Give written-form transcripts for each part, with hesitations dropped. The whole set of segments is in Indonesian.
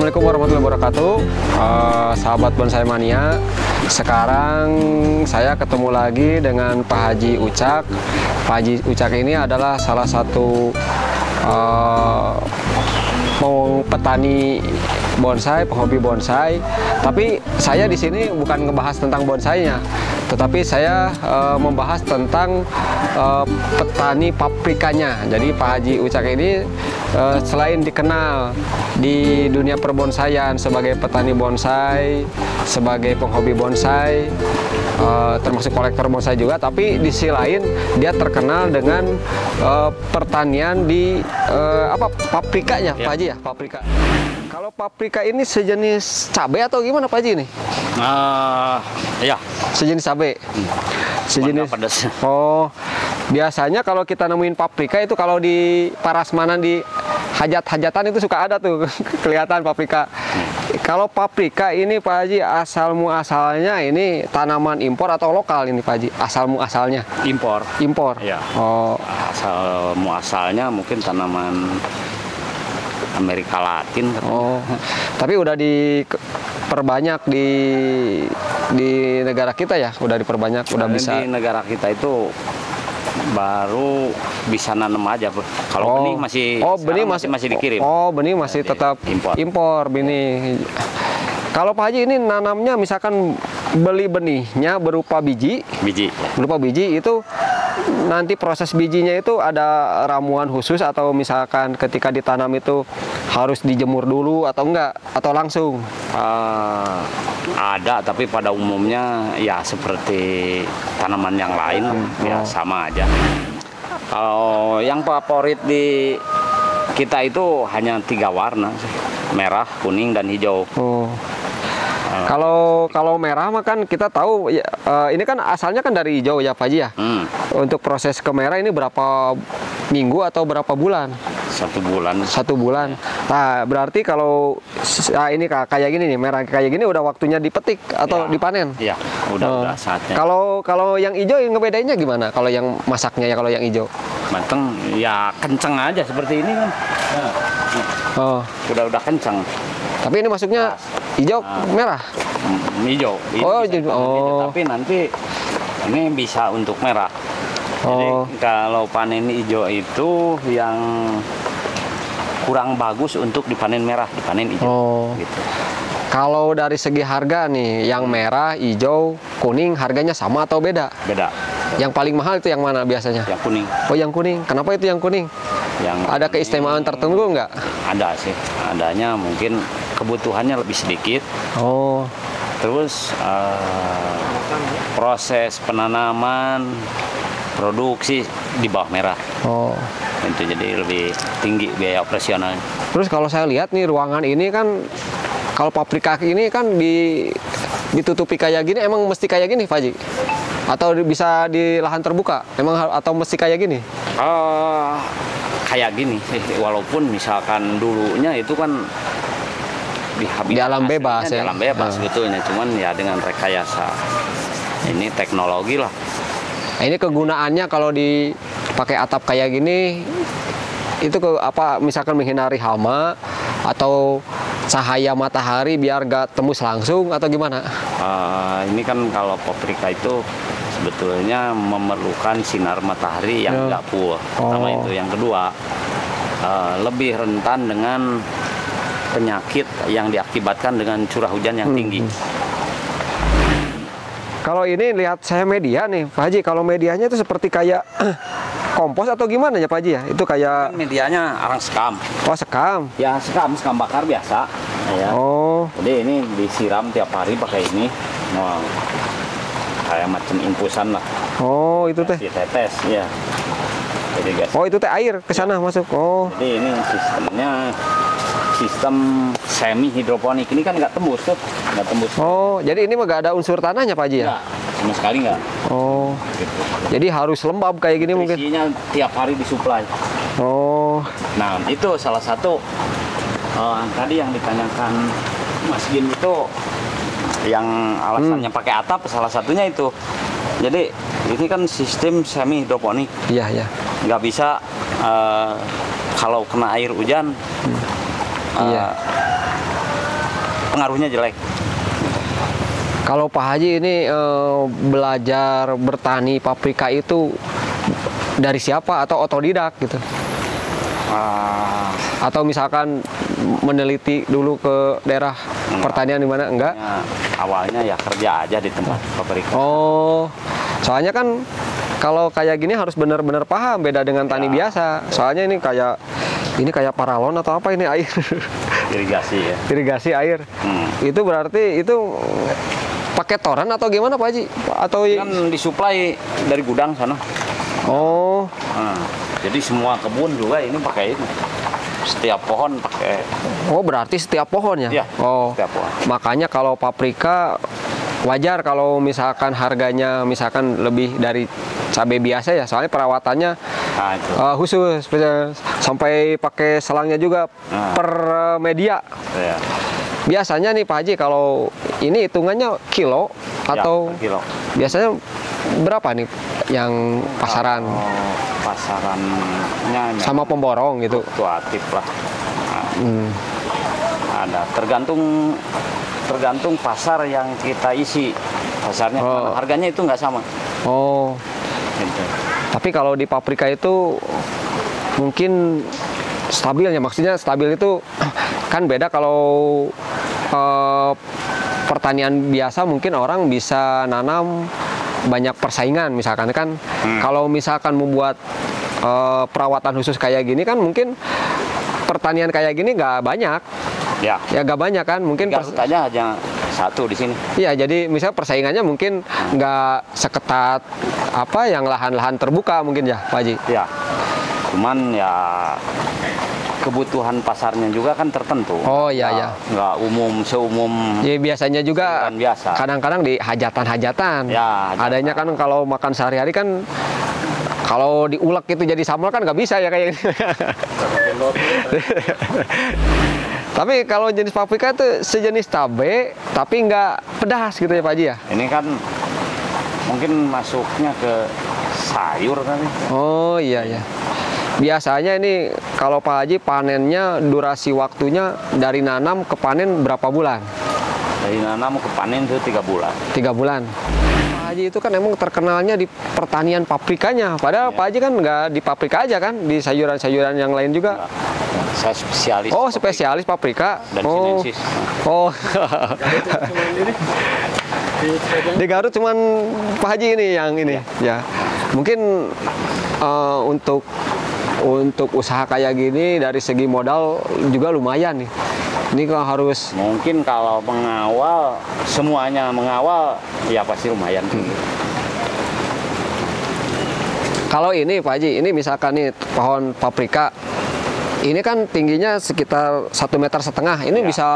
Assalamualaikum warahmatullahi wabarakatuh, sahabat bonsai mania. Sekarang saya ketemu lagi dengan Pak Haji Ucak. Pak Haji Ucak ini adalah salah satu petani bonsai, penghobi bonsai. Tapi saya di sini bukan ngebahas tentang bonsainya, tetapi saya membahas tentang petani paprikanya. Jadi Pak Haji Ucak ini selain dikenal di dunia perbonsaian sebagai petani bonsai, sebagai penghobi bonsai, termasuk kolektor bonsai juga, tapi di sisi lain dia terkenal dengan pertanian di paprikanya, Pak Haji ya, paprika. Kalau paprika ini sejenis cabai atau gimana Pak Haji ini? Ya, sejenis cabai. Sejenis. Oh, biasanya kalau kita nemuin paprika itu kalau di parasmanan di hajat-hajatan itu suka ada tuh kelihatan paprika. Kalau paprika ini Pak Haji asal muasalnya ini tanaman impor atau lokal ini Pak Haji? Asal muasalnya? Impor. Impor. Ya. Oh. Asal muasalnya mungkin tanaman Amerika Latin. Oh. Tapi udah diperbanyak di negara kita ya? Udah diperbanyak, udah bisa. Di negara kita itu baru bisa nanam aja, kalau benih masih dikirim. Oh, benih masih tetap impor benih. Kalau Pak Haji ini nanamnya misalkan beli benihnya berupa biji. Berupa biji itu nanti proses bijinya itu ada ramuan khusus atau misalkan ketika ditanam itu harus dijemur dulu atau enggak atau langsung? Ada, tapi pada umumnya ya seperti tanaman yang lain ya sama aja. Kalau yang favorit di kita itu hanya 3 warna, merah, kuning, dan hijau. Oh. Kalau merah mah kan kita tahu ya, ini kan asalnya kan dari hijau ya Pak Haji ya. Untuk proses ke merah ini berapa minggu atau berapa bulan? 1 bulan. 1 bulan. Nah, berarti kalau ini kayak gini nih, merah kayak gini udah waktunya dipetik atau dipanen? Iya, udah saatnya. Kalau yang hijau ngebedainnya gimana? Kalau yang masaknya ya, kalau yang hijau? Mateng ya kenceng aja seperti ini kan. Oh. Udah kenceng. Tapi ini masuknya hijau merah? Hijau. Tapi nanti ini bisa untuk merah. Jadi kalau panen hijau itu yang kurang bagus untuk dipanen merah, dipanen hijau. Gitu. Kalau dari segi harga nih, yang merah, hijau, kuning harganya sama atau beda? Beda. Yang paling mahal itu yang mana biasanya? Yang kuning. Oh, yang kuning. Kenapa itu yang kuning? Ada keistimewaan tertentu nggak? Ada sih. Adanya mungkin kebutuhannya lebih sedikit. Oh. Terus proses penanaman, produksi di bawah merah. Oh. Itu jadi lebih tinggi biaya operasionalnya. Terus kalau saya lihat nih ruangan ini kan, kalau paprika ini kan ditutupi kayak gini, emang mesti kayak gini Pak Haji? Atau bisa di lahan terbuka? Emang atau mesti kayak gini? Kayak gini sih, walaupun misalkan dulunya itu kan di alam bebas ya. Di alam bebas sebetulnya, cuman ya dengan rekayasa ini teknologi lah. Nah, ini kegunaannya kalau dipakai atap kayak gini itu misalkan menghindari hama atau cahaya matahari biar gak tembus langsung atau gimana? Ini kan kalau paprika itu sebetulnya memerlukan sinar matahari yang nggak full. Pertama itu, yang kedua lebih rentan dengan penyakit yang diakibatkan dengan curah hujan yang tinggi. Kalau ini lihat saya media nih Pak Haji, kalau medianya itu seperti kayak kompos atau gimana ya Pak Haji ya? Itu kayak medianya arang sekam. Oh, sekam. Ya sekam bakar biasa. Ya. Oh. Jadi ini disiram tiap hari pakai ini. Kayak macam infusan lah. Oh, itu teh. Ditetes, ya. Jadi guys. Oh, itu teh air ke sana masuk. Oh. Jadi ini sistem semi hidroponik. Ini kan nggak tembus tuh, nggak tembus. Oh, jadi ini mah nggak ada unsur tanahnya Pak Haji ya? Nggak, sama sekali nggak. Oh. Gitu. Jadi harus lembab kayak gini mungkin. Isinya tiap hari disuplai. Oh. Nah, itu salah satu tadi yang ditanyakan Mas Gin itu. Yang alasannya pakai atap salah satunya itu. Jadi ini kan sistem semi hidroponik. Iya. Nggak bisa kalau kena air hujan pengaruhnya jelek. Kalau Pak Haji ini belajar bertani paprika itu dari siapa atau otodidak gitu? Atau misalkan meneliti dulu ke daerah pertanian di mana? Enggak? Awalnya ya kerja aja di tempat paprika. Oh, soalnya kan kalau kayak gini harus benar-benar paham, beda dengan tani biasa. Soalnya ini kayak paralon atau apa ini air? Irigasi ya. Irigasi air. Itu berarti itu pakai toran atau gimana Pak Haji? Atau Kan disuplai dari gudang sana. Oh, Jadi semua kebun juga ini pakai ini. Setiap pohon pakai. oh berarti setiap pohon ya? Iya, Oh, setiap pohon. makanya kalau paprika wajar kalau misalkan harganya misalkan lebih dari cabai biasa ya, soalnya perawatannya Nah, itu. khusus sampai pakai selangnya juga per media. Ya. Biasanya nih Pak Haji kalau ini hitungannya kilo atau per kilo. biasanya berapa nih yang pasaran Pasarannya sama pemborong gitu? fluktuatif lah. Ada tergantung pasar yang kita isi. Pasarnya kemana. Harganya itu nggak sama. Oh, Gitu. tapi kalau di paprika itu mungkin stabil ya, maksudnya stabil itu kan beda kalau pertanian biasa mungkin orang bisa nanam banyak persaingan misalkan kan. Kalau misalkan membuat perawatan khusus kayak gini kan mungkin pertanian kayak gini nggak banyak. Ya. Ya nggak banyak kan, mungkin Garut aja hanya satu di sini. iya, jadi misalnya persaingannya mungkin nggak seketat apa yang lahan-lahan terbuka mungkin ya Pak Haji. Ya. Cuman ya kebutuhan pasarnya juga kan tertentu. Oh iya ya. Nggak seumum. Ya biasanya juga Sayuran biasa. kadang-kadang di hajatan-hajatan. Ya, hajatan. Adanya kan kalau makan sehari-hari kan kalau diulek itu jadi sambal kan nggak bisa ya kayak gini. Tapi kalau jenis paprika itu sejenis cabai tapi nggak pedas gitu ya Pak Haji ya? Ini kan mungkin masuknya ke sayur kan. Oh iya ya. Biasanya ini kalau Pak Haji panennya durasi waktunya dari nanam ke panen berapa bulan? Dari nanam ke panen itu 3 bulan. 3 bulan. Pak Haji itu kan emang terkenalnya di pertanian paprikanya. Padahal Pak Haji kan nggak di paprika aja kan, di sayuran-sayuran yang lain juga. Saya spesialis. Oh, spesialis paprika. Dan Oh. sinensis. Oh. Di Garut cuman Pak Haji ini yang ini. Ya. Mungkin untuk usaha kayak gini dari segi modal juga lumayan nih. Ini kan harus Mungkin kalau mengawal, semuanya mengawal, ya pasti lumayan. kalau ini Pak Haji, ini misalkan nih pohon paprika ini kan tingginya sekitar 1,5 meter. Ini Ya. bisa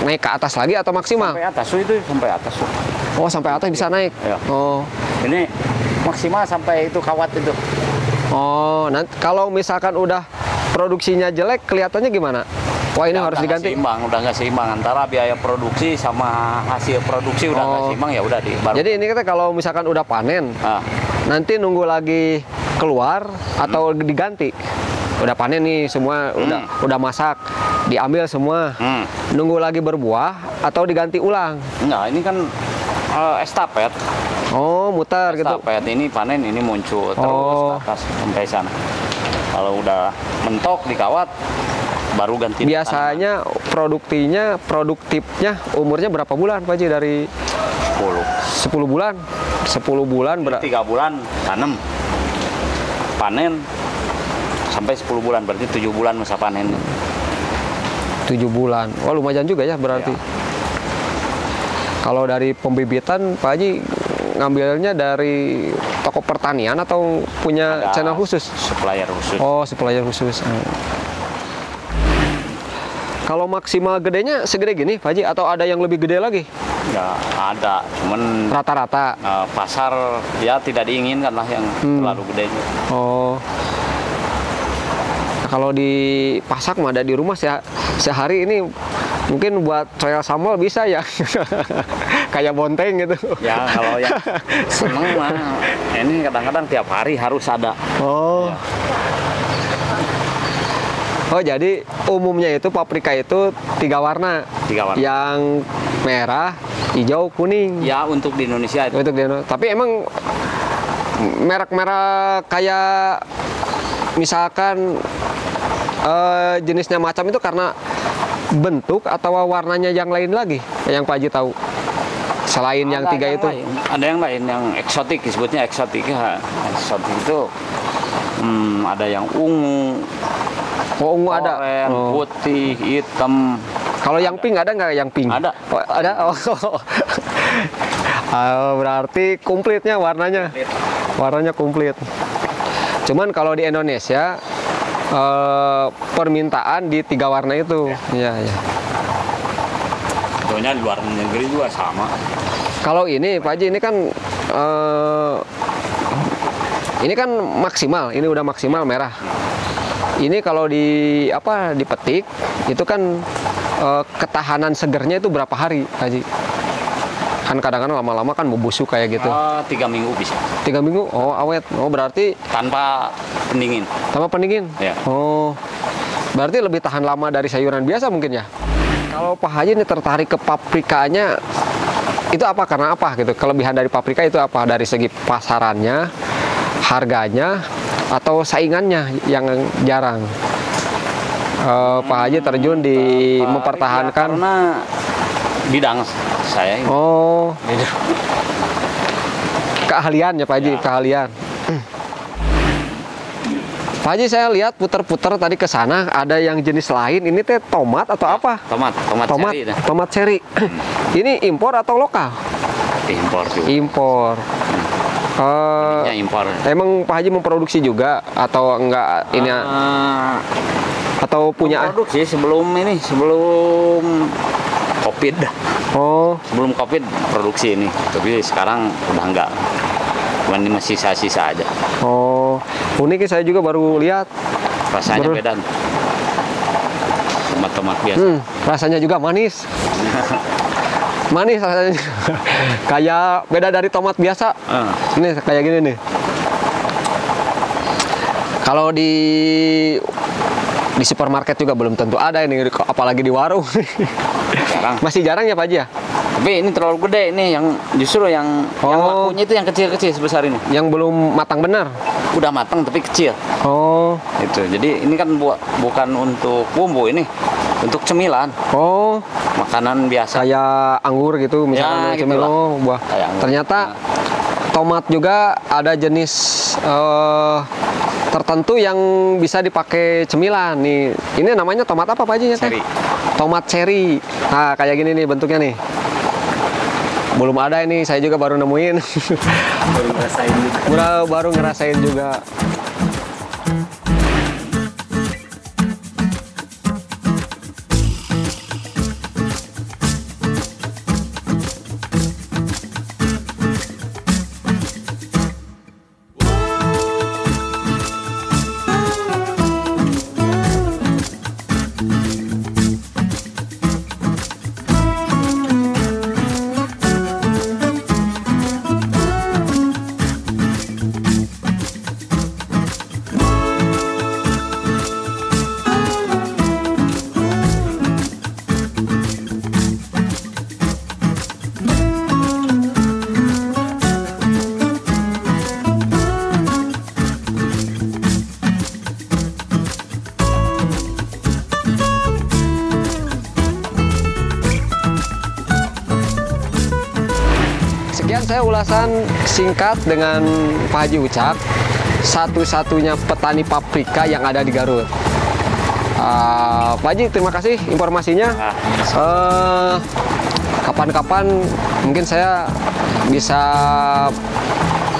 naik ke atas lagi atau maksimal? Sampai atas itu sampai atas. Oh, sampai atas bisa naik. Ya. Oh. Ini maksimal sampai itu kawat itu. Oh, nanti kalau misalkan udah produksinya jelek kelihatannya gimana? Wah, ini Ya, harus udah nggak diganti. udah nggak seimbang antara biaya produksi sama hasil produksi udah nggak Oh. seimbang, ya udah baru. Jadi ini kita kalau misalkan udah panen, Ah, nanti nunggu lagi keluar atau diganti. Udah panen nih semua, udah masak, diambil semua. Nunggu lagi berbuah atau diganti ulang. Nah, ini kan estafet. Oh, muter gitu. Estafet ini panen, ini muncul terus Oh. ke atas sampai sana. Kalau udah mentok dikawat, baru ganti. Biasanya produktifnya umurnya berapa bulan Pak Haji? Dari 10. 10 bulan. 10 bulan 3 bulan tanam, panen sampai 10 bulan, berarti 7 bulan masa panen. 7 bulan. Wah, lumayan juga ya berarti. Ya. Kalau dari pembibitan Pak Haji ngambilnya dari toko pertanian atau punya Ada channel khusus? Supplier khusus. Oh, supplier khusus. Kalau maksimal gedenya segede gini Pak Haji atau ada yang lebih gede lagi? Nggak ada, cuman Rata-rata. pasar ya tidak diinginkan lah yang terlalu gede. Oh. Nah, kalau di pasak mah ada di rumah sehari ini mungkin buat trial sambal bisa ya. Kayak bonteng gitu. Ya kalau yang seneng mah ini kadang-kadang tiap hari harus ada. Oh. Ya. Oh, jadi umumnya itu paprika itu 3 warna. 3 warna. Yang merah, hijau, kuning. Ya, untuk di Indonesia itu. Untuk di Indonesia. Tapi emang merek-merek kayak misalkan jenisnya macam itu karena bentuk atau warnanya yang lain lagi yang Pak Haji tahu selain yang 3 itu lain. Ada yang lain yang eksotik, disebutnya eksotik ya. Eksotik itu ada yang ungu, ungu ada, putih, hitam. Kalau yang pink ada nggak? Yang pink ada. Ada. Berarti komplitnya warnanya komplit. Cuman kalau di Indonesia permintaan di 3 warna itu. Iya. Tentunya di luar negeri juga sama. Kalau ini Pak Haji, ini kan maksimal, ini udah maksimal merah. Ini kalau dipetik itu kan ketahanan segernya itu berapa hari Pak Haji? Kan kadang-kadang lama-lama kan membusuk kayak gitu. 3 minggu bisa. 3 minggu? Oh, awet. Oh, berarti tanpa pendingin. Tanpa pendingin? Ya. Oh, berarti lebih tahan lama dari sayuran biasa mungkin ya? Kalau Pak Haji ini tertarik ke paprikanya, itu apa? Karena apa gitu? Kelebihan dari paprika itu apa? Dari segi pasarannya, harganya, atau saingannya yang jarang? Pak Haji terjun di mempertahankan. Karena bidang saya. Oh, keahlian ya Pak Haji, keahlian. Pak Haji, saya lihat putar-putar tadi ke sana ada yang jenis lain. Ini teh tomat atau apa? Tomat cherry. Ini impor atau lokal? Impor juga. Impor. Impor. Emang Pak Haji memproduksi juga atau enggak ini? Atau punya? Produksi sebelum COVID. Oh. Sebelum COVID produksi ini, tapi sekarang udah enggak. Cuman ini masih sisa-sisa aja. Oh, unik saya juga baru lihat. Rasanya beda. Tomat-tomat biasa. Rasanya juga manis. Manis rasanya. Kayak beda dari tomat biasa. Ini kayak gini nih. Kalau di supermarket juga belum tentu ada ini, apalagi di warung. Jarang. Masih jarang ya Pak Haji ya? Tapi ini terlalu gede, ini yang justru yang lakunya itu yang kecil-kecil sebesar ini. Yang belum matang benar. Udah matang tapi kecil. Oh. Itu. Jadi ini kan bukan untuk bumbu, ini untuk cemilan. Oh. Makanan biasa. Kayak anggur gitu misalnya ya, cemilan. Oh, buah. Ternyata tomat juga ada jenis tertentu yang bisa dipakai cemilan nih. Ini namanya tomat apa Pak Haji? Cherry. Tomat cherry. Nah, kayak gini nih bentuknya nih. Belum ada ini, saya juga baru nemuin. Baru ngerasain juga. Sekian saya ulasan singkat dengan Pak Haji Ucak, satu-satunya petani paprika yang ada di Garut. Pak Haji, terima kasih informasinya. Kapan-kapan mungkin saya bisa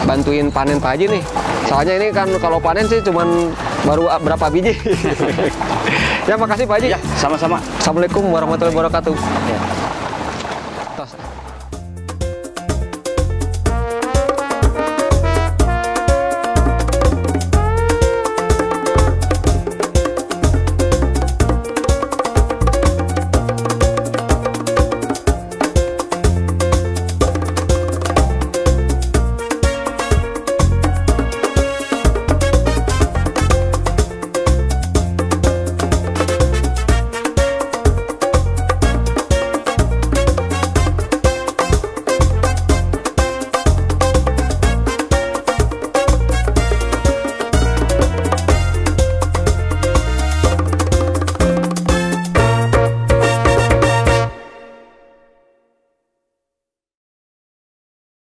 bantuin panen Pak Haji nih. Soalnya ini kan kalau panen sih cuman baru berapa biji. Ya, makasih Pak Haji. Ya, sama-sama. Assalamualaikum warahmatullahi wabarakatuh. Ya.